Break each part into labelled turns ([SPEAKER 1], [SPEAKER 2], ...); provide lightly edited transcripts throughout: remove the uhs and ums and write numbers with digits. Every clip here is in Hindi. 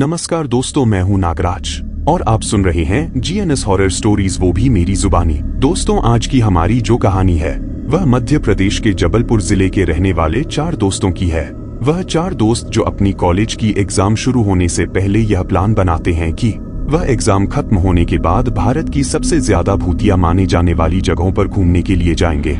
[SPEAKER 1] नमस्कार दोस्तों, मैं हूं नागराज और आप सुन रहे हैं जीएनएस हॉरर स्टोरीज, वो भी मेरी जुबानी। दोस्तों, आज की हमारी जो कहानी है वह मध्य प्रदेश के जबलपुर जिले के रहने वाले 4 दोस्तों की है। वह 4 दोस्त जो अपनी कॉलेज की एग्जाम शुरू होने से पहले यह प्लान बनाते हैं कि वह एग्जाम खत्म होने के बाद भारत की सबसे ज्यादा भूतिया माने जाने वाली जगहों पर घूमने के लिए जाएंगे।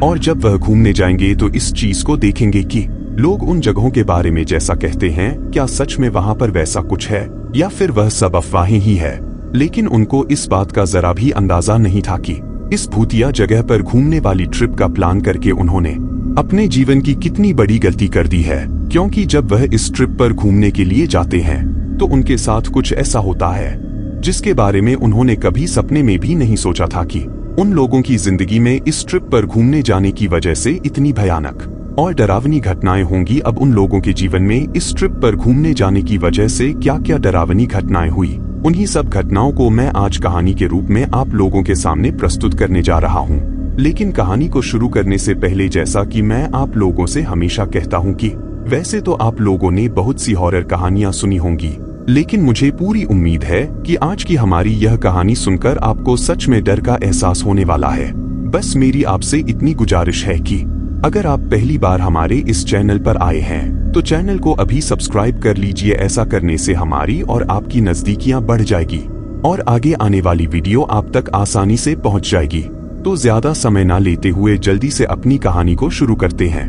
[SPEAKER 1] और जब वह घूमने जाएंगे तो इस चीज को देखेंगे कि लोग उन जगहों के बारे में जैसा कहते हैं, क्या सच में वहां पर वैसा कुछ है या फिर वह सब अफवाहें ही है। लेकिन उनको इस बात का जरा भी अंदाजा नहीं था कि इस भूतिया जगह पर घूमने वाली ट्रिप का प्लान करके उन्होंने अपने जीवन की कितनी बड़ी गलती कर दी है। क्योंकि जब वह इस ट्रिप पर घूमने के लिए जाते हैं तो उनके साथ कुछ ऐसा होता है जिसके बारे में उन्होंने कभी सपने में भी नहीं सोचा था कि उन लोगों की जिंदगी में इस ट्रिप पर घूमने जाने की वजह से इतनी भयानक और डरावनी घटनाएं होंगी। अब उन लोगों के जीवन में इस ट्रिप पर घूमने जाने की वजह से क्या क्या डरावनी घटनाएं हुई, उन्हीं सब घटनाओं को मैं आज कहानी के रूप में आप लोगों के सामने प्रस्तुत करने जा रहा हूं। लेकिन कहानी को शुरू करने से पहले, जैसा कि मैं आप लोगों से हमेशा कहता हूं कि वैसे तो आप लोगों ने बहुत सी हॉरर कहानियां सुनी होंगी, लेकिन मुझे पूरी उम्मीद है कि आज की हमारी यह कहानी सुनकर आपको सच में डर का एहसास होने वाला है। बस मेरी आपसे इतनी गुजारिश है कि अगर आप पहली बार हमारे इस चैनल पर आए हैं तो चैनल को अभी सब्सक्राइब कर लीजिए। ऐसा करने से हमारी और आपकी नजदीकियां बढ़ जाएगी और आगे आने वाली वीडियो आप तक आसानी से पहुंच जाएगी। तो ज्यादा समय ना लेते हुए जल्दी से अपनी कहानी को शुरू करते हैं।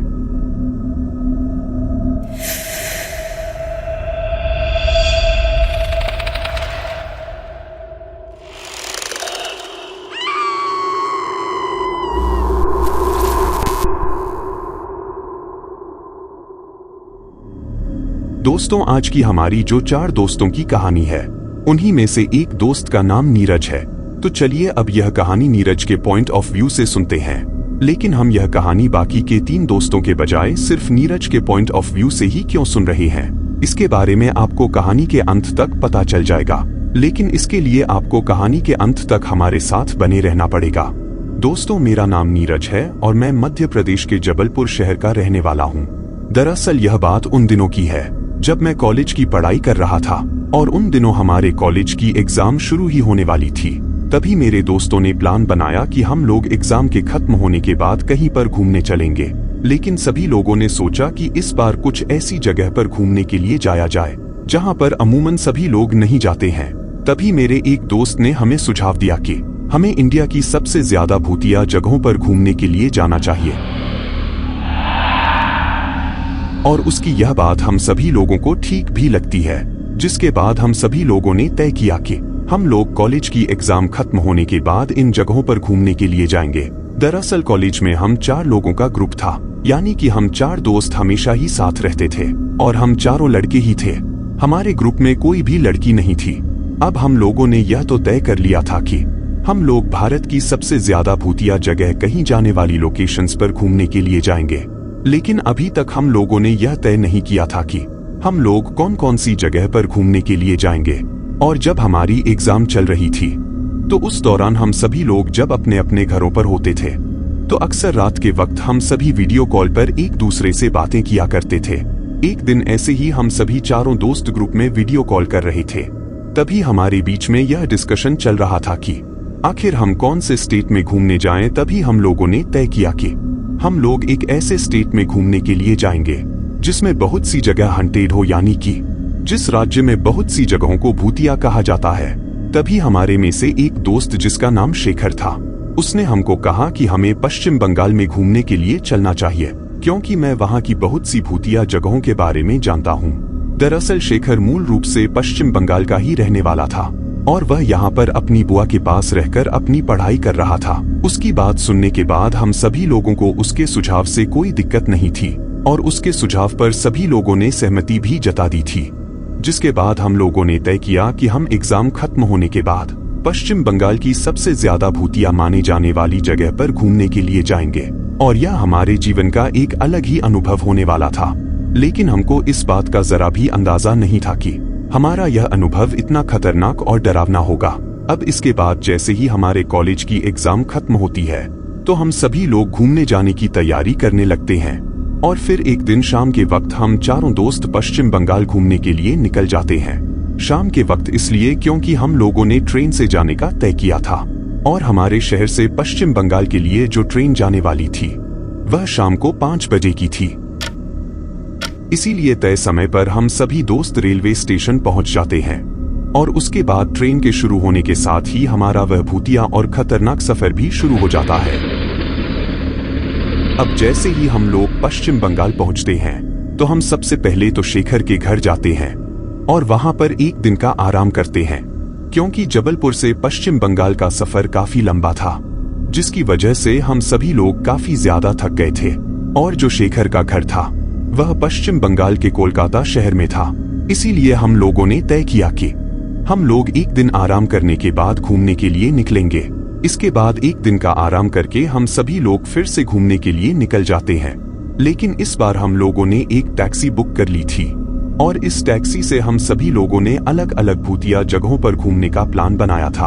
[SPEAKER 1] दोस्तों, आज की हमारी जो 4 दोस्तों की कहानी है उन्हीं में से एक दोस्त का नाम नीरज है। तो चलिए अब यह कहानी नीरज के पॉइंट ऑफ व्यू से सुनते हैं। लेकिन हम यह कहानी बाकी के 3 दोस्तों के बजाय सिर्फ नीरज के पॉइंट ऑफ व्यू से ही क्यों सुन रहे हैं, इसके बारे में आपको कहानी के अंत तक पता चल जाएगा। लेकिन इसके लिए आपको कहानी के अंत तक हमारे साथ बने रहना पड़ेगा। दोस्तों, मेरा नाम नीरज है और मैं मध्य प्रदेश के जबलपुर शहर का रहने वाला हूँ। दरअसल यह बात उन दिनों की है जब मैं कॉलेज की पढ़ाई कर रहा था और उन दिनों हमारे कॉलेज की एग्जाम शुरू ही होने वाली थी। तभी मेरे दोस्तों ने प्लान बनाया कि हम लोग एग्जाम के खत्म होने के बाद कहीं पर घूमने चलेंगे। लेकिन सभी लोगों ने सोचा कि इस बार कुछ ऐसी जगह पर घूमने के लिए जाया जाए जहां पर अमूमन सभी लोग नहीं जाते हैं। तभी मेरे एक दोस्त ने हमें सुझाव दिया कि हमें इंडिया की सबसे ज्यादा भूतिया जगहों पर घूमने के लिए जाना चाहिए। और उसकी यह बात हम सभी लोगों को ठीक भी लगती है, जिसके बाद हम सभी लोगों ने तय किया कि हम लोग कॉलेज की एग्जाम खत्म होने के बाद इन जगहों पर घूमने के लिए जाएंगे। दरअसल कॉलेज में हम 4 लोगों का ग्रुप था, यानी कि हम 4 दोस्त हमेशा ही साथ रहते थे और हम चारों लड़के ही थे। हमारे ग्रुप में कोई भी लड़की नहीं थी। अब हम लोगों ने यह तो तय कर लिया था कि हम लोग भारत की सबसे ज्यादा भूतिया जगह कहीं जाने वाली लोकेशंस पर घूमने के लिए जाएंगे। लेकिन अभी तक हम लोगों ने यह तय नहीं किया था कि हम लोग कौन कौन सी जगह पर घूमने के लिए जाएंगे। और जब हमारी एग्जाम चल रही थी तो उस दौरान हम सभी लोग जब अपने अपने घरों पर होते थे तो अक्सर रात के वक्त हम सभी वीडियो कॉल पर एक दूसरे से बातें किया करते थे। एक दिन ऐसे ही हम सभी चारों दोस्त ग्रुप में वीडियो कॉल कर रहे थे। तभी हमारे बीच में यह डिस्कशन चल रहा था कि आखिर हम कौन से स्टेट में घूमने जाएं। तभी हम लोगों ने तय किया कि हम लोग एक ऐसे स्टेट में घूमने के लिए जाएंगे जिसमें बहुत सी जगह हंटेड हो, यानी कि जिस राज्य में बहुत सी जगहों को भूतिया कहा जाता है। तभी हमारे में से एक दोस्त जिसका नाम शेखर था, उसने हमको कहा कि हमें पश्चिम बंगाल में घूमने के लिए चलना चाहिए, क्योंकि मैं वहां की बहुत सी भूतिया जगहों के बारे में जानता हूँ। दरअसल शेखर मूल रूप से पश्चिम बंगाल का ही रहने वाला था और वह यहाँ पर अपनी बुआ के पास रहकर अपनी पढ़ाई कर रहा था। उसकी बात सुनने के बाद हम सभी लोगों को उसके सुझाव से कोई दिक्कत नहीं थी और उसके सुझाव पर सभी लोगों ने सहमति भी जता दी थी। जिसके बाद हम लोगों ने तय किया कि हम एग्जाम खत्म होने के बाद पश्चिम बंगाल की सबसे ज्यादा भूतिया माने जाने वाली जगह पर घूमने के लिए जाएंगे और यह हमारे जीवन का एक अलग ही अनुभव होने वाला था। लेकिन हमको इस बात का जरा भी अंदाजा नहीं था कि हमारा यह अनुभव इतना खतरनाक और डरावना होगा। अब इसके बाद जैसे ही हमारे कॉलेज की एग्जाम खत्म होती है तो हम सभी लोग घूमने जाने की तैयारी करने लगते हैं। और फिर एक दिन शाम के वक्त हम चारों दोस्त पश्चिम बंगाल घूमने के लिए निकल जाते हैं। शाम के वक्त इसलिए क्योंकि हम लोगों ने ट्रेन से जाने का तय किया था और हमारे शहर से पश्चिम बंगाल के लिए जो ट्रेन जाने वाली थी वह शाम को 5 बजे की थी। इसीलिए तय समय पर हम सभी दोस्त रेलवे स्टेशन पहुंच जाते हैं और उसके बाद ट्रेन के शुरू होने के साथ ही हमारा वह भूतिया और खतरनाक सफर भी शुरू हो जाता है। अब जैसे ही हम लोग पश्चिम बंगाल पहुंचते हैं तो हम सबसे पहले तो शेखर के घर जाते हैं और वहां पर एक दिन का आराम करते हैं, क्योंकि जबलपुर से पश्चिम बंगाल का सफर काफी लंबा था, जिसकी वजह से हम सभी लोग काफी ज्यादा थक गए थे। और जो शेखर का घर था वह पश्चिम बंगाल के कोलकाता शहर में था। इसीलिए हम लोगों ने तय किया कि हम लोग एक दिन आराम करने के बाद घूमने के लिए निकलेंगे। इसके बाद एक दिन का आराम करके हम सभी लोग फिर से घूमने के लिए निकल जाते हैं। लेकिन इस बार हम लोगों ने एक टैक्सी बुक कर ली थी और इस टैक्सी से हम सभी लोगों ने अलग अलग भूतिया जगहों पर घूमने का प्लान बनाया था।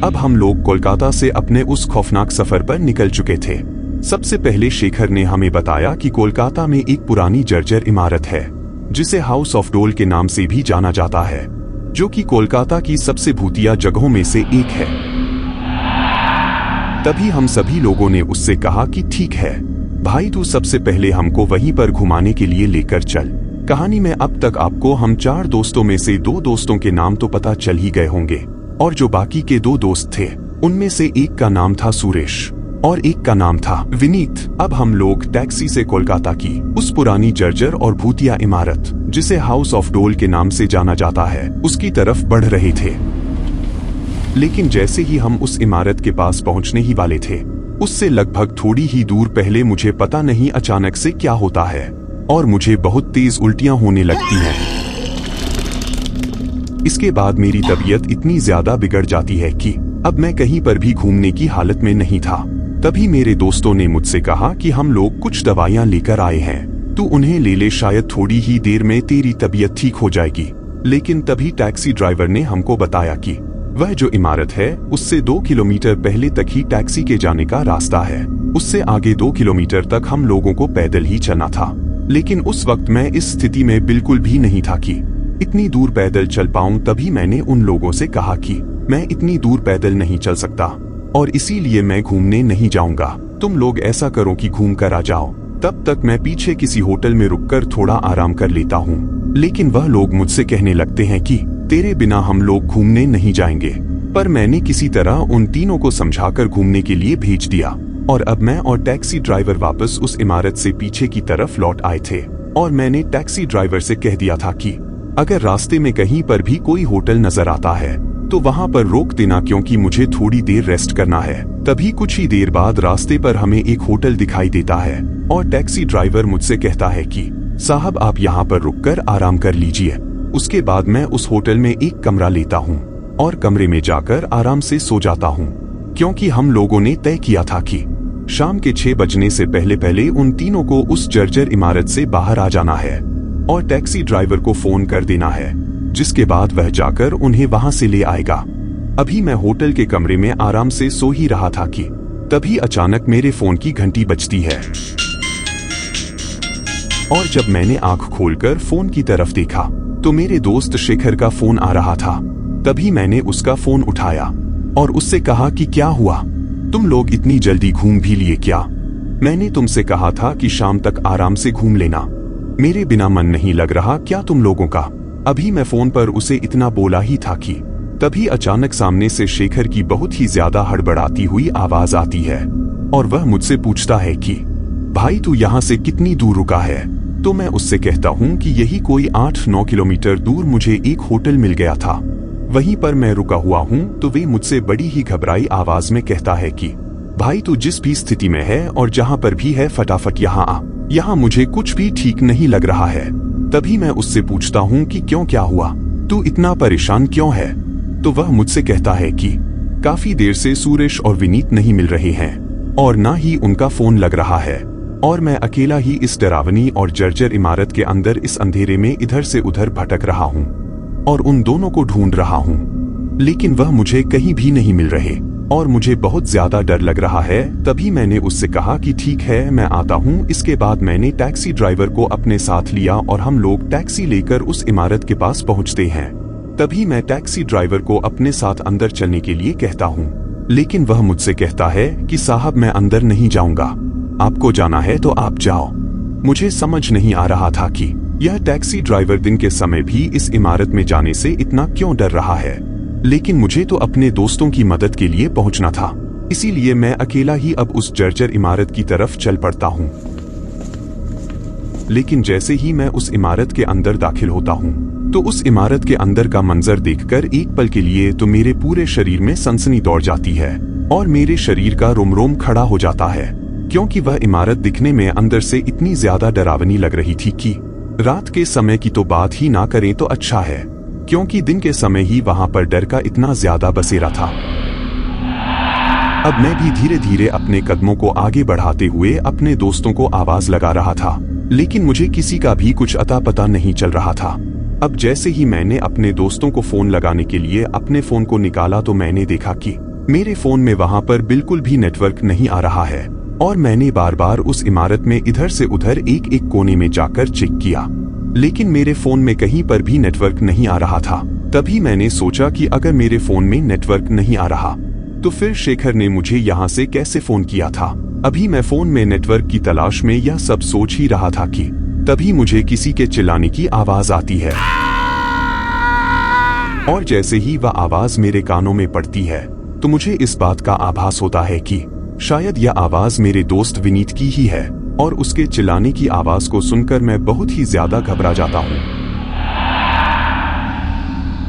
[SPEAKER 1] अब हम लोग कोलकाता से अपने उस खौफनाक सफर पर निकल चुके थे। सबसे पहले शेखर ने हमें बताया कि कोलकाता में एक पुरानी जर्जर इमारत है जिसे हाउस ऑफ डोल के नाम से भी जाना जाता है, जो कि कोलकाता की सबसे भूतिया जगहों में से एक है। तभी हम सभी लोगों ने उससे कहा कि ठीक है भाई, तू सबसे पहले हमको वहीं पर घुमाने के लिए लेकर चल। कहानी में अब तक आपको हम 4 दोस्तों में से 2 दोस्तों के नाम तो पता चल ही गए होंगे और जो बाकी के 2 दोस्त थे उनमें से एक का नाम था सुरेश और एक का नाम था विनीत। अब हम लोग टैक्सी से कोलकाता की उस पुरानी जर्जर और भूतिया इमारत जिसे हाउस ऑफ डोल के नाम से जाना जाता है उसकी तरफ बढ़ रहे थे। लेकिन जैसे ही हम उस इमारत के पास पहुंचने ही वाले थे, उससे लगभग थोड़ी ही दूर पहले मुझे पता नहीं अचानक से क्या होता है और मुझे बहुत तेज उल्टियां होने लगती हैं। इसके बाद मेरी तबीयत इतनी ज्यादा बिगड़ जाती है कि अब मैं कहीं पर भी घूमने की हालत में नहीं था। तभी मेरे दोस्तों ने मुझसे कहा कि हम लोग कुछ दवाइयां लेकर आए हैं, तू उन्हें ले ले, शायद थोड़ी ही देर में तेरी तबीयत ठीक हो जाएगी। लेकिन तभी टैक्सी ड्राइवर ने हमको बताया कि वह जो इमारत है उससे 2 किलोमीटर पहले तक ही टैक्सी के जाने का रास्ता है, उससे आगे 2 किलोमीटर तक हम लोगों को पैदल ही चलना था। लेकिन उस वक्त मैं इस स्थिति में बिल्कुल भी नहीं था कि इतनी दूर पैदल चल पाऊं। तभी मैंने उन लोगों से कहा कि मैं इतनी दूर पैदल नहीं चल सकता और इसीलिए मैं घूमने नहीं जाऊंगा, तुम लोग ऐसा करो कि घूम कर आ जाओ, तब तक मैं पीछे किसी होटल में रुककर थोड़ा आराम कर लेता हूँ। लेकिन वह लोग मुझसे कहने लगते हैं कि तेरे बिना हम लोग घूमने नहीं जाएंगे। पर मैंने किसी तरह उन तीनों को समझाकर घूमने के लिए भेज दिया और अब मैं और टैक्सी ड्राइवर वापस उस इमारत से पीछे की तरफ लौट आए थे और मैंने टैक्सी ड्राइवर से कह दिया था कि अगर रास्ते में कहीं पर भी कोई होटल नजर आता है तो वहां पर रोक देना, क्योंकि मुझे थोड़ी देर रेस्ट करना है। तभी कुछ ही देर बाद रास्ते पर हमें एक होटल दिखाई देता है और टैक्सी ड्राइवर मुझसे कहता है कि साहब आप यहाँ पर रुककर आराम कर लीजिए। उसके बाद मैं उस होटल में एक कमरा लेता हूँ और कमरे में जाकर आराम से सो जाता हूँ, क्योंकि हम लोगों ने तय किया था कि शाम के 6 बजने से पहले पहले उन तीनों को उस जर्जर इमारत से बाहर आ जाना है और टैक्सी ड्राइवर को फोन कर देना है, जिसके बाद वह जाकर उन्हें वहां से ले आएगा। अभी मैं होटल के कमरे में आराम से सो ही रहा था कि तभी अचानक मेरे फोन की घंटी बजती है और जब मैंने आंख खोलकर फोन की तरफ देखा तो मेरे दोस्त शेखर का फोन आ रहा था। तभी मैंने उसका फोन उठाया और उससे कहा कि क्या हुआ, तुम लोग इतनी जल्दी घूम भी लिए क्या? मैंने तुमसे कहा था कि शाम तक आराम से घूम लेना, मेरे बिना मन नहीं लग रहा क्या तुम लोगों का? अभी मैं फोन पर उसे इतना बोला ही था कि तभी अचानक सामने से शेखर की बहुत ही ज्यादा हड़बड़ाती हुई आवाज आती है और वह मुझसे पूछता है कि भाई तू यहाँ से कितनी दूर रुका है? तो मैं उससे कहता हूँ कि यही कोई 8-9 किलोमीटर दूर मुझे एक होटल मिल गया था, वहीं पर मैं रुका हुआ हूँ। तो वे मुझसे बड़ी ही घबराई आवाज में कहता है कि भाई तू जिस भी स्थिति में है और जहाँ पर भी है फटाफट यहाँ आ, यहाँ मुझे कुछ भी ठीक नहीं लग रहा है। तभी मैं उससे पूछता हूँ कि क्यों, क्या हुआ, तू इतना परेशान क्यों है? तो वह मुझसे कहता है कि काफी देर से सुरेश और विनीत नहीं मिल रहे हैं और ना ही उनका फोन लग रहा है और मैं अकेला ही इस डरावनी और जर्जर इमारत के अंदर इस अंधेरे में इधर से उधर भटक रहा हूँ और उन दोनों को ढूंढ रहा हूँ, लेकिन वह मुझे कहीं भी नहीं मिल रहे और मुझे बहुत ज्यादा डर लग रहा है। तभी मैंने उससे कहा कि ठीक है, मैं आता हूँ। इसके बाद मैंने टैक्सी ड्राइवर को अपने साथ लिया और हम लोग टैक्सी लेकर उस इमारत के पास पहुँचते हैं। तभी मैं टैक्सी ड्राइवर को अपने साथ अंदर चलने के लिए कहता हूँ, लेकिन वह मुझसे कहता है कि साहब मैं अंदर नहीं जाऊंगा, आपको जाना है तो आप जाओ। मुझे समझ नहीं आ रहा था कि यह टैक्सी ड्राइवर दिन के समय भी इस इमारत में जाने से इतना क्यों डर रहा है, लेकिन मुझे तो अपने दोस्तों की मदद के लिए पहुंचना था। इसीलिए मैं अकेला ही अब उस जर्जर इमारत की तरफ चल पड़ता हूं। लेकिन जैसे ही मैं उस इमारत के अंदर दाखिल होता हूं, तो उस इमारत के अंदर का मंजर देखकर एक पल के लिए तो मेरे पूरे शरीर में सनसनी दौड़ जाती है और मेरे शरीर का रोम-रोम खड़ा हो जाता है, क्योंकि वह इमारत दिखने में अंदर से इतनी ज्यादा डरावनी लग रही थी कि रात के समय की तो बात ही ना करें तो अच्छा है, क्योंकि दिन के समय ही वहां पर डर का इतना ज्यादा बसेरा था। अब मैं भी धीरे धीरे अपने कदमों को आगे बढ़ाते हुए अपने दोस्तों को आवाज लगा रहा था, लेकिन मुझे किसी का भी कुछ अता पता नहीं चल रहा था। अब जैसे ही मैंने अपने दोस्तों को फोन लगाने के लिए अपने फोन को निकाला तो मैंने देखा कि मेरे फोन में वहां पर बिल्कुल भी नेटवर्क नहीं आ रहा है और मैंने बार बार उस इमारत में इधर से उधर एक एक कोने में जाकर चेक किया, लेकिन मेरे फोन में कहीं पर भी नेटवर्क नहीं आ रहा था। तभी मैंने सोचा कि अगर मेरे फोन में नेटवर्क नहीं आ रहा तो फिर शेखर ने मुझे यहाँ से कैसे फोन किया था। अभी मैं फोन में नेटवर्क की तलाश में यह सब सोच ही रहा था कि तभी मुझे किसी के चिल्लाने की आवाज आती है और जैसे ही वह आवाज मेरे कानों में पड़ती है तो मुझे इस बात का आभास होता है कि शायद यह आवाज मेरे दोस्त विनीत की ही है और उसके चिल्लाने की आवाज को सुनकर मैं बहुत ही ज्यादा घबरा जाता हूँ।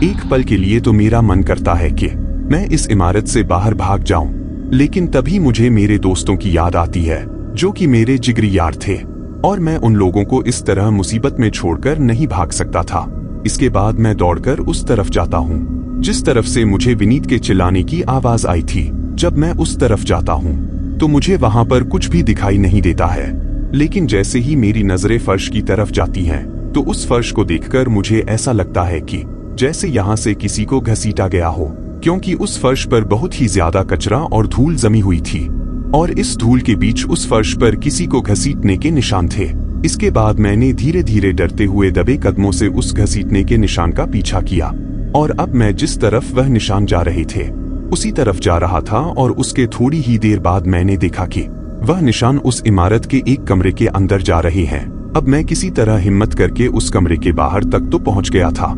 [SPEAKER 1] एक पल के लिए तो मेरा मन करता है कि मैं इस इमारत से बाहर भाग जाऊं, लेकिन तभी मुझे मेरे दोस्तों की याद आती है जो कि मेरे जिगरी यार थे और मैं उन लोगों को इस तरह मुसीबत में छोड़कर नहीं भाग सकता था। इसके बाद मैं दौड़कर उस तरफ जाता हूँ जिस तरफ से मुझे विनीत के चिल्लाने की आवाज आई थी। जब मैं उस तरफ जाता हूँ तो मुझे वहां पर कुछ भी दिखाई नहीं देता है, लेकिन जैसे ही मेरी नजरें फर्श की तरफ जाती हैं तो उस फर्श को देखकर मुझे ऐसा लगता है कि जैसे यहाँ से किसी को घसीटा गया हो, क्योंकि उस फर्श पर बहुत ही ज्यादा कचरा और धूल जमी हुई थी और इस धूल के बीच उस फर्श पर किसी को घसीटने के निशान थे। इसके बाद मैंने धीरे धीरे डरते हुए दबे कदमों से उस घसीटने के निशान का पीछा किया और अब मैं जिस तरफ वह निशान जा रहे थे उसी तरफ जा रहा था और उसके थोड़ी ही देर बाद मैंने देखा कि वह निशान उस इमारत के एक कमरे के अंदर जा रहे हैं। अब मैं किसी तरह हिम्मत करके उस कमरे के बाहर तक तो पहुंच गया था,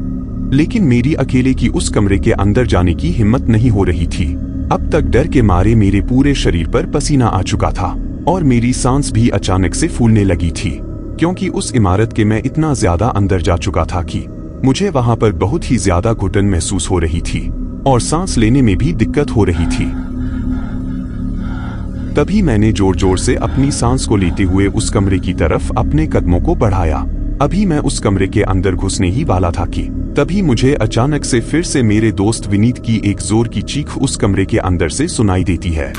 [SPEAKER 1] लेकिन मेरी अकेले की उस कमरे के अंदर जाने की हिम्मत नहीं हो रही थी। अब तक डर के मारे मेरे पूरे शरीर पर पसीना आ चुका था और मेरी सांस भी अचानक से फूलने लगी थी, क्योंकि उस इमारत के मैं इतना ज्यादा अंदर जा चुका था कि मुझे वहां पर बहुत ही ज्यादा घुटन महसूस हो रही थी और सांस लेने में भी दिक्कत हो रही थी। तभी मैंने जोर जोर से अपनी सांस को लेते हुए उस कमरे की तरफ अपने कदमों को बढ़ाया। अभी मैं उस कमरे के अंदर घुसने ही वाला था कि तभी मुझे अचानक से फिर से मेरे दोस्त विनीत की एक जोर की चीख उस कमरे के अंदर से सुनाई देती है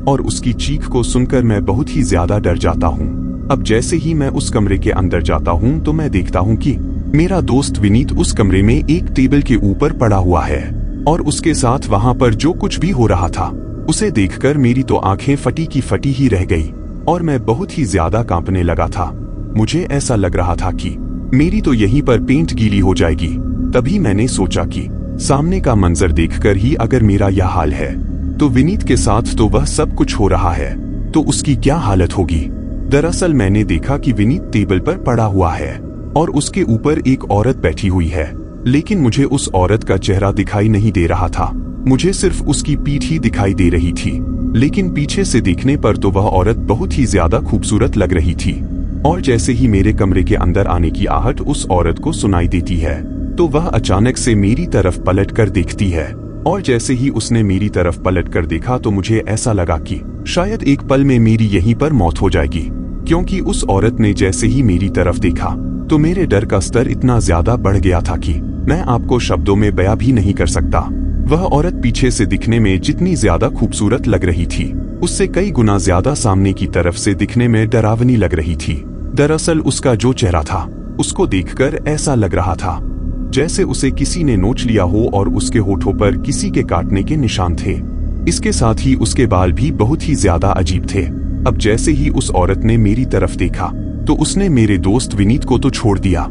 [SPEAKER 1] और उसकी चीख को सुनकर मैं बहुत ही ज्यादा डर जाता हूँ। अब जैसे ही मैं उस कमरे के अंदर जाता हूँ तो मैं देखता हूँ कि मेरा दोस्त विनीत उस कमरे में एक टेबल के ऊपर पड़ा हुआ है और उसके साथ वहां पर जो कुछ भी हो रहा था उसे देखकर मेरी तो आंखें फटी की फटी ही रह गई और मैं बहुत ही ज्यादा कांपने लगा था। मुझे ऐसा लग रहा था कि मेरी तो यहीं पर पेंट गीली हो जाएगी। तभी मैंने सोचा कि सामने का मंजर देखकर ही अगर मेरा यह हाल है तो विनीत के साथ तो वह सब कुछ हो रहा है तो उसकी क्या हालत होगी। दरअसल मैंने देखा कि विनीत टेबल पर पड़ा हुआ है और उसके ऊपर एक औरत बैठी हुई है, लेकिन मुझे उस औरत का चेहरा दिखाई नहीं दे रहा था। मुझे सिर्फ उसकी पीठ ही दिखाई दे रही थी, लेकिन पीछे से देखने पर तो वह औरत बहुत ही ज्यादा खूबसूरत लग रही थी। और जैसे ही मेरे कमरे के अंदर आने की आहट उस औरत को सुनाई देती है तो वह अचानक से मेरी तरफ पलट कर देखती है और जैसे ही उसने मेरी तरफ पलट कर देखा तो मुझे ऐसा लगा कि शायद एक पल में मेरी यहीं पर मौत हो जाएगी, क्योंकि उस औरत ने जैसे ही मेरी तरफ देखा तो मेरे डर का स्तर इतना ज्यादा बढ़ गया था कि मैं आपको शब्दों में बयां भी नहीं कर सकता। वह औरत पीछे से दिखने में जितनी ज्यादा खूबसूरत लग रही थी उससे कई गुना ज्यादा सामने की तरफ से दिखने में डरावनी लग रही थी। दरअसल उसका जो चेहरा था उसको देखकर ऐसा लग रहा था जैसे उसे किसी ने नोच लिया हो और उसके होठों पर किसी के काटने के निशान थे। इसके साथ ही उसके बाल भी बहुत ही ज्यादा अजीब थे। अब जैसे ही उस औरत ने मेरी तरफ देखा तो उसने मेरे दोस्त विनीत को तो छोड़ दिया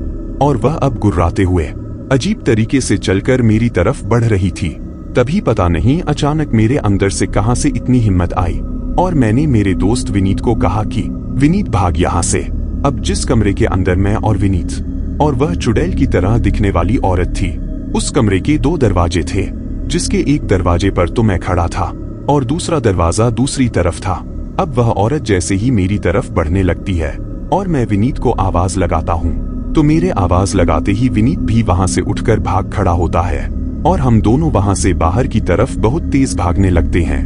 [SPEAKER 1] और वह अब गुर्राते हुए अजीब तरीके से चलकर मेरी तरफ बढ़ रही थी। तभी पता नहीं अचानक मेरे अंदर से कहां से इतनी हिम्मत आई और मैंने मेरे दोस्त विनीत को कहा कि विनीत भाग यहाँ से। अब जिस कमरे के अंदर मैं और विनीत और वह चुड़ैल की तरह दिखने वाली औरत थी, उस कमरे के 2 दरवाजे थे, जिसके एक दरवाजे पर तो मैं खड़ा था और दूसरा दरवाजा दूसरी तरफ था। अब वह औरत जैसे ही मेरी तरफ बढ़ने लगती है और मैं विनीत को आवाज लगाता हूँ, तो मेरे आवाज लगाते ही विनीत भी वहां से उठकर भाग खड़ा होता है और हम दोनों वहां से बाहर की तरफ बहुत तेज भागने लगते हैं।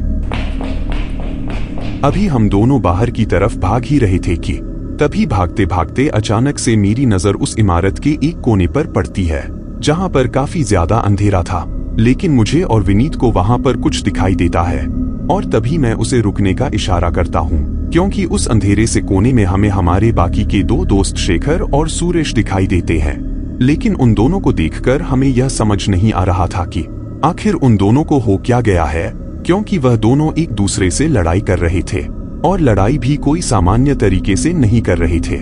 [SPEAKER 1] अभी हम दोनों बाहर की तरफ भाग ही रहे थे कि तभी भागते भागते अचानक से मेरी नजर उस इमारत के एक कोने पर पड़ती है, जहां पर काफी ज्यादा अंधेरा था, लेकिन मुझे और विनीत को वहां पर कुछ दिखाई देता है और तभी मैं उसे रुकने का इशारा करता हूँ, क्योंकि उस अंधेरे से कोने में हमें हमारे बाकी के 2 दोस्त शेखर और सुरेश दिखाई देते हैं। लेकिन उन दोनों को देखकर हमें यह समझ नहीं आ रहा था कि आखिर उन दोनों को हो क्या गया है, क्योंकि वह दोनों एक दूसरे से लड़ाई कर रहे थे और लड़ाई भी कोई सामान्य तरीके से नहीं कर रहे थे,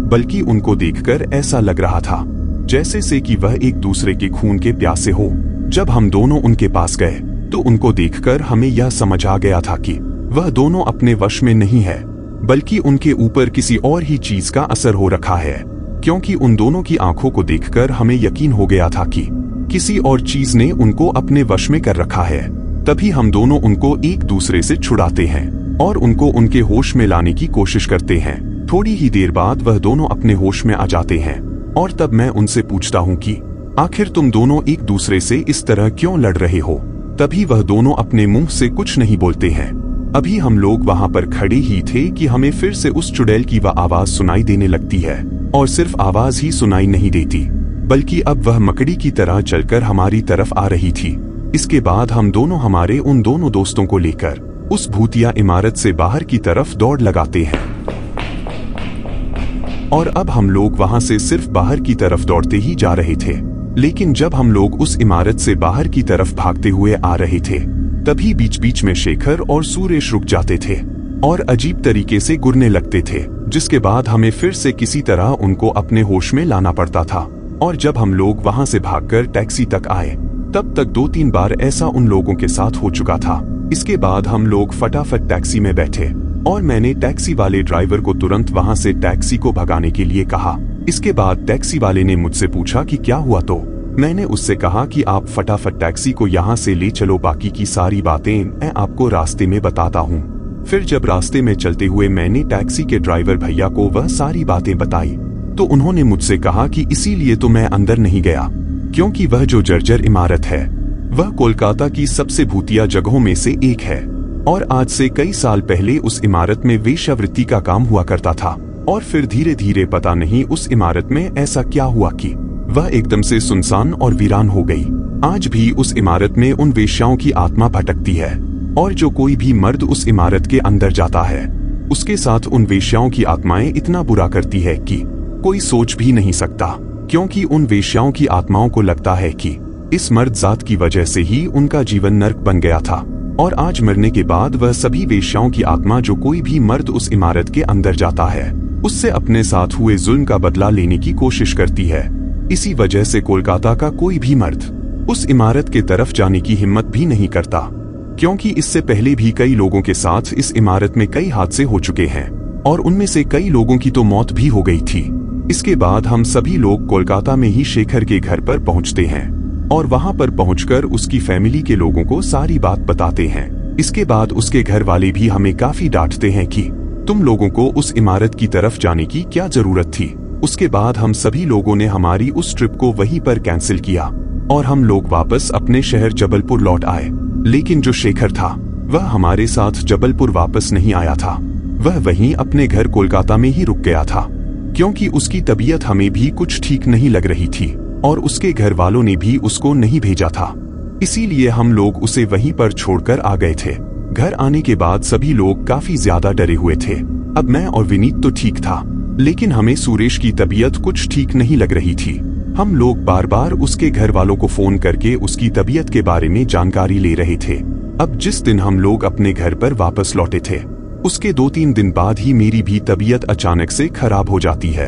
[SPEAKER 1] बल्कि उनको देखकर ऐसा लग रहा था जैसे से कि वह एक दूसरे के खून के प्यासे हो। जब हम दोनों उनके पास गए तो उनको देखकर हमें यह समझ आ गया था कि वह दोनों अपने वश में नहीं है, बल्कि उनके ऊपर किसी और ही चीज का असर हो रखा है, क्योंकि उन दोनों की आंखों को देखकर हमें यकीन हो गया था कि किसी और चीज ने उनको अपने वश में कर रखा है। तभी हम दोनों उनको एक दूसरे से छुड़ाते हैं और उनको उनके होश में लाने की कोशिश करते हैं। थोड़ी ही देर बाद वह दोनों अपने होश में आ जाते हैं और तब मैं उनसे पूछता हूँ कि आखिर तुम दोनों एक दूसरे से इस तरह क्यों लड़ रहे हो। तभी वह दोनों अपने मुंह से कुछ नहीं बोलते हैं। अभी हम लोग वहां पर खड़े ही थे कि हमें फिर से उस चुड़ैल की वह आवाज सुनाई देने लगती है, और सिर्फ आवाज ही सुनाई नहीं देती, बल्कि अब वह मकड़ी की तरह चलकर हमारी तरफ आ रही थी। इसके बाद हम दोनों हमारे उन दोनों दोस्तों को लेकर उस भूतिया इमारत से बाहर की तरफ दौड़ लगाते हैं। और अब हम लोग वहां से सिर्फ बाहर की तरफ दौड़ते ही जा रहे थे, लेकिन जब हम लोग उस इमारत से बाहर की तरफ भागते हुए आ रहे थे, तभी बीच बीच में शेखर और सुरेश रुक जाते थे और अजीब तरीके से गुरने लगते थे, जिसके बाद हमें फिर से किसी तरह उनको अपने होश में लाना पड़ता था। और जब हम लोग वहां से भागकर टैक्सी तक आए, तब तक 2-3 बार ऐसा उन लोगों के साथ हो चुका था। इसके बाद हम लोग फटाफट टैक्सी में बैठे और मैंने टैक्सी वाले ड्राइवर को तुरंत वहां से टैक्सी को भगाने के लिए कहा। इसके बाद टैक्सी वाले ने मुझसे पूछा कि क्या हुआ, तो मैंने उससे कहा कि आप फटाफट टैक्सी को यहाँ से ले चलो, बाकी की सारी बातें मैं आपको रास्ते में बताता हूँ। फिर जब रास्ते में चलते हुए मैंने टैक्सी के ड्राइवर भैया को वह सारी बातें बताई, तो उन्होंने मुझसे कहा कि इसीलिए तो मैं अंदर नहीं गया, क्योंकि वह जो जर्जर इमारत है वह कोलकाता की सबसे भूतिया जगहों में से एक है और आज से कई साल पहले उस इमारत में वेश्यावृत्ति का काम हुआ करता था। और फिर धीरे धीरे पता नहीं उस इमारत में ऐसा क्या हुआ कि वह एकदम से सुनसान और वीरान हो गई। आज भी उस इमारत में उन वेश्याओं की आत्मा भटकती है और जो कोई भी मर्द उस इमारत के अंदर जाता है, उसके साथ उन वेश्याओं की आत्माएं इतना बुरा करती है कि कोई सोच भी नहीं सकता, क्योंकि उन वेश्याओं की आत्माओं को लगता है कि इस मर्द जात की वजह से ही उनका जीवन नर्क बन गया था और आज मरने के बाद वह सभी वेश्याओं की आत्मा जो कोई भी मर्द उस इमारत के अंदर जाता है, उससे अपने साथ हुए जुल्म का बदला लेने की कोशिश करती है। इसी वजह से कोलकाता का कोई भी मर्द उस इमारत के तरफ जाने की हिम्मत भी नहीं करता, क्योंकि इससे पहले भी कई लोगों के साथ इस इमारत में कई हादसे हो चुके हैं और उनमें से कई लोगों की तो मौत भी हो गई थी। इसके बाद हम सभी लोग कोलकाता में ही शेखर के घर पर पहुंचते हैं और वहां पर पहुंचकर उसकी फैमिली के लोगों को सारी बात बताते हैं। इसके बाद उसके घर वाले भी हमें काफी डांटते हैं कि तुम लोगों को उस इमारत की तरफ जाने की क्या जरूरत थी। उसके बाद हम सभी लोगों ने हमारी उस ट्रिप को वहीं पर कैंसिल किया और हम लोग वापस अपने शहर जबलपुर लौट आए। लेकिन जो शेखर था वह हमारे साथ जबलपुर वापस नहीं आया था, वह वहीं अपने घर कोलकाता में ही रुक गया था, क्योंकि उसकी तबीयत हमें भी कुछ ठीक नहीं लग रही थी और उसके घर वालों ने भी उसको नहीं भेजा था। इसीलिए हम लोग उसे वहीं पर छोड़कर आ गए थे। घर आने के बाद सभी लोग काफी ज्यादा डरे हुए थे। अब मैं और विनीत तो ठीक था, लेकिन हमें सुरेश की तबीयत कुछ ठीक नहीं लग रही थी। हम लोग बार बार उसके घर वालों को फोन करके उसकी तबीयत के बारे में जानकारी ले रहे थे। अब जिस दिन हम लोग अपने घर पर वापस लौटे थे, उसके 2-3 दिन बाद ही मेरी भी तबीयत अचानक से खराब हो जाती है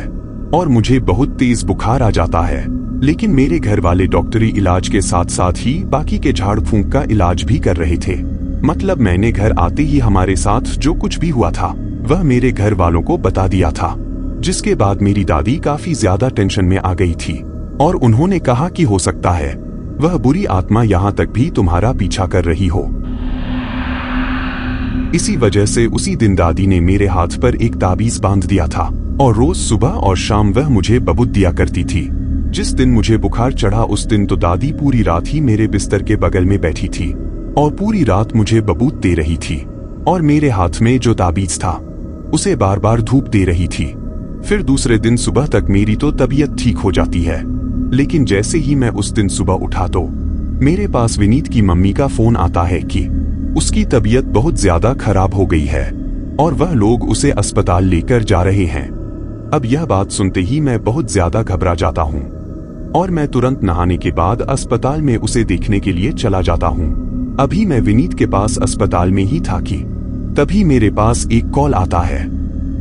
[SPEAKER 1] और मुझे बहुत तेज बुखार आ जाता है। लेकिन मेरे घर वाले डॉक्टरी इलाज के साथ साथ ही बाकी के झाड़ फूंक का इलाज भी कर रहे थे। मतलब मैंने घर आते ही हमारे साथ जो कुछ भी हुआ था वह मेरे घर वालों को बता दिया था, जिसके बाद मेरी दादी काफी ज्यादा टेंशन में आ गई थी और उन्होंने कहा कि हो सकता है वह बुरी आत्मा यहाँ तक भी तुम्हारा पीछा कर रही हो। इसी वजह से उसी दिन दादी ने मेरे हाथ पर एक ताबीज बांध दिया था और रोज सुबह और शाम वह मुझे बबूत दिया करती थी। जिस दिन मुझे बुखार चढ़ा उस दिन तो दादी पूरी रात ही मेरे बिस्तर के बगल में बैठी थी और पूरी रात मुझे बबूत दे रही थी और मेरे हाथ में जो ताबीज था उसे बार बार धूप दे रही थी। फिर दूसरे दिन सुबह तक मेरी तो तबीयत ठीक हो जाती है, लेकिन जैसे ही मैं उस दिन सुबह उठा तो मेरे पास विनीत की मम्मी का फोन आता है कि उसकी तबीयत बहुत ज्यादा खराब हो गई है और वह लोग उसे अस्पताल लेकर जा रहे हैं। अब यह बात सुनते ही मैं बहुत ज्यादा घबरा जाता हूँ और मैं तुरंत नहाने के बाद अस्पताल में उसे देखने के लिए चला जाता हूँ। अभी मैं विनीत के पास अस्पताल में ही था कि तभी मेरे पास एक कॉल आता है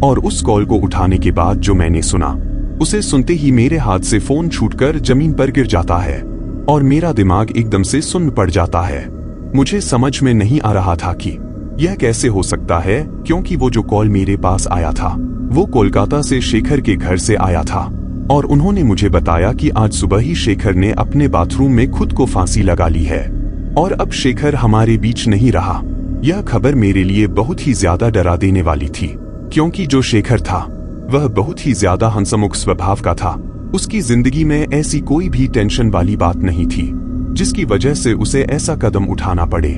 [SPEAKER 1] और उस कॉल को उठाने के बाद जो मैंने सुना उसे सुनते ही मेरे हाथ से फोन छूटकर जमीन पर गिर जाता है और मेरा दिमाग एकदम से सुन्न पड़ जाता है। मुझे समझ में नहीं आ रहा था कि यह कैसे हो सकता है, क्योंकि वो जो कॉल मेरे पास आया था वो कोलकाता से शेखर के घर से आया था और उन्होंने मुझे बताया कि आज सुबह ही शेखर ने अपने बाथरूम में खुद को फांसी लगा ली है और अब शेखर हमारे बीच नहीं रहा। यह खबर मेरे लिए बहुत ही ज्यादा डरा देने वाली थी, क्योंकि जो शेखर था वह बहुत ही ज्यादा हंसमुख स्वभाव का था। उसकी जिंदगी में ऐसी कोई भी टेंशन वाली बात नहीं थी जिसकी वजह से उसे ऐसा कदम उठाना पड़े।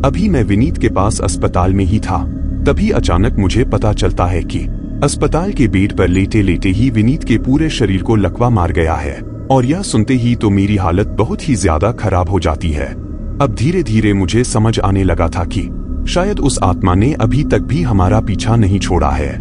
[SPEAKER 1] अभी मैं विनीत के पास अस्पताल में ही था, तभी अचानक मुझे पता चलता है कि अस्पताल के बेड पर लेटे लेटे ही विनीत के पूरे शरीर को लकवा मार गया है और यह सुनते ही तो मेरी हालत बहुत ही ज्यादा खराब हो जाती है। अब धीरे धीरे मुझे समझ आने लगा था कि शायद उस आत्मा ने अभी तक भी हमारा पीछा नहीं छोड़ा है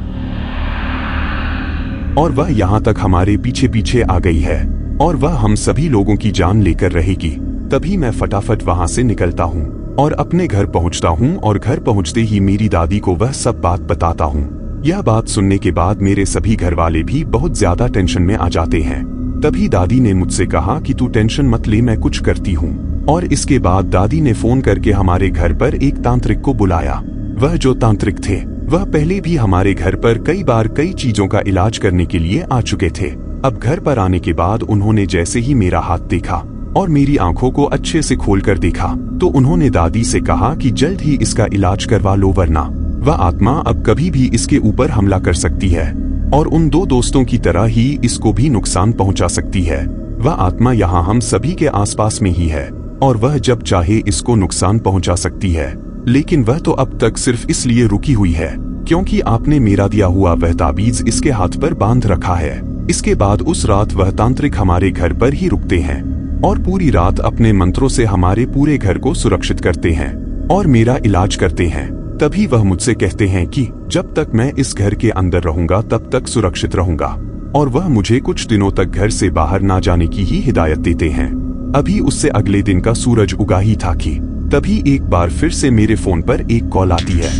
[SPEAKER 1] और वह यहाँ तक हमारे पीछे पीछे आ गई है और वह हम सभी लोगों की जान लेकर रहेगी। तभी मैं फटाफट वहाँ से निकलता हूँ और अपने घर पहुँचता हूँ और घर पहुँचते ही मेरी दादी को वह सब बात बताता हूँ। यह बात सुनने के बाद मेरे सभी घर वाले भी बहुत ज्यादा टेंशन में आ जाते हैं। तभी दादी ने मुझसे कहा कि तू टेंशन मत ले, मैं कुछ करती हूँ। और इसके बाद दादी ने फोन करके हमारे घर पर एक तांत्रिक को बुलाया। वह जो तांत्रिक थे वह पहले भी हमारे घर पर कई बार कई चीजों का इलाज करने के लिए आ चुके थे। अब घर पर आने के बाद उन्होंने जैसे ही मेरा हाथ देखा और मेरी आंखों को अच्छे से खोलकर देखा तो उन्होंने दादी से कहा कि जल्द ही इसका इलाज करवा लो, वरना वह आत्मा अब कभी भी इसके ऊपर हमला कर सकती है और उन दो दोस्तों की तरह ही इसको भी नुकसान पहुंचा सकती है। वह आत्मा यहाँ हम सभी के आसपास में ही है और वह जब चाहे इसको नुकसान पहुंचा सकती है, लेकिन वह तो अब तक सिर्फ इसलिए रुकी हुई है क्योंकि आपने मेरा दिया हुआ वह ताबीज इसके हाथ पर बांध रखा है। इसके बाद उस रात वह तांत्रिक हमारे घर पर ही रुकते हैं और पूरी रात अपने मंत्रों से हमारे पूरे घर को सुरक्षित करते हैं और मेरा इलाज करते हैं। तभी वह मुझसे कहते हैं कि जब तक मैं इस घर के अंदर रहूंगा तब तक सुरक्षित रहूंगा और वह मुझे कुछ दिनों तक घर से बाहर ना जाने की ही हिदायत देते हैं। अभी उससे अगले दिन का सूरज उगा ही था कि तभी एक बार फिर से मेरे फोन पर एक कॉल आती है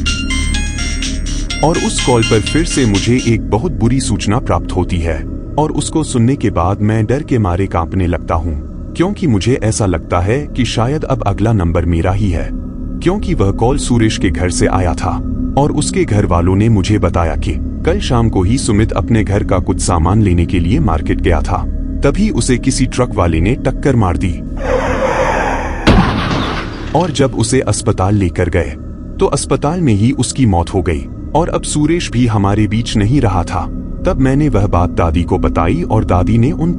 [SPEAKER 1] और उस कॉल पर फिर से मुझे एक बहुत बुरी सूचना प्राप्त होती है और उसको सुनने के बाद मैं डर के मारे कांपने लगता हूँ, क्योंकि मुझे ऐसा लगता है कि शायद अब अगला नंबर मेरा ही है, क्योंकि वह कॉल सुरेश के घर से आया था और उसके घर वालों ने मुझे बताया कि कल शाम को ही सुमित अपने घर का कुछ सामान लेने के लिए मार्केट गया था। तभी उसे किसी ट्रक वाले ने टक्कर मार दी और जब उसे अस्पताल लेकर गए तो अस्पताल में ही उसकी मौत हो गई और अब सुरेश भी हमारे बीच नहीं रहा था। तब मैंने वह बात दादी को बताई और दादी ने उन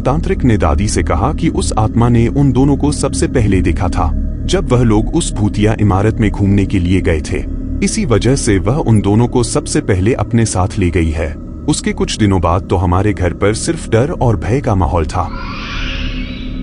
[SPEAKER 1] तांत्रिक ने दादी से कहा कि उस आत्मा ने उन दोनों को सबसे पहले देखा था जब वह लोग उस भूतिया इमारत में घूमने के लिए गए थे। इसी वजह से वह उन दोनों को सबसे पहले अपने साथ ले गई है। उसके कुछ दिनों बाद तो हमारे घर पर सिर्फ डर और भय का माहौल था।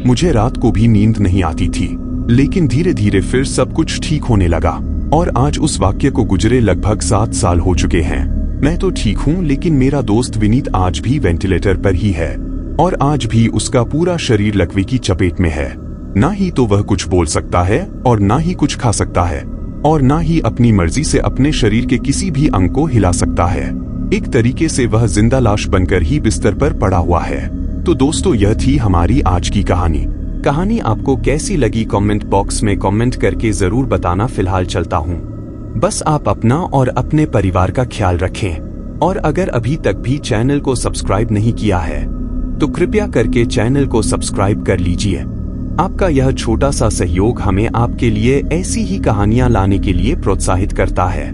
[SPEAKER 1] मुझे रात को भी नींद नहीं आती थी, लेकिन धीरे धीरे फिर सब कुछ ठीक होने लगा और आज उस वाक्य को गुजरे लगभग 7 साल हो चुके हैं। मैं तो ठीक हूँ, लेकिन मेरा दोस्त विनीत आज भी वेंटिलेटर पर ही है। और आज भी उसका पूरा शरीर लकवे की चपेट में है। ना ही तो वह कुछ बोल सकता है और ना ही कुछ खा सकता है और ना ही अपनी मर्जी से अपने शरीर के किसी भी अंग को हिला सकता है। एक तरीके से वह जिंदा लाश बनकर ही बिस्तर पर पड़ा हुआ है। तो दोस्तों, यह थी हमारी आज की कहानी आपको कैसी लगी कमेंट बॉक्स में कमेंट करके जरूर बताना। फिलहाल चलता हूँ, बस आप अपना और अपने परिवार का ख्याल रखें और अगर अभी तक भी चैनल को सब्सक्राइब नहीं किया है तो कृपया करके चैनल को सब्सक्राइब कर लीजिए। आपका यह छोटा सा सहयोग हमें आपके लिए ऐसी ही कहानियां लाने के लिए प्रोत्साहित करता है।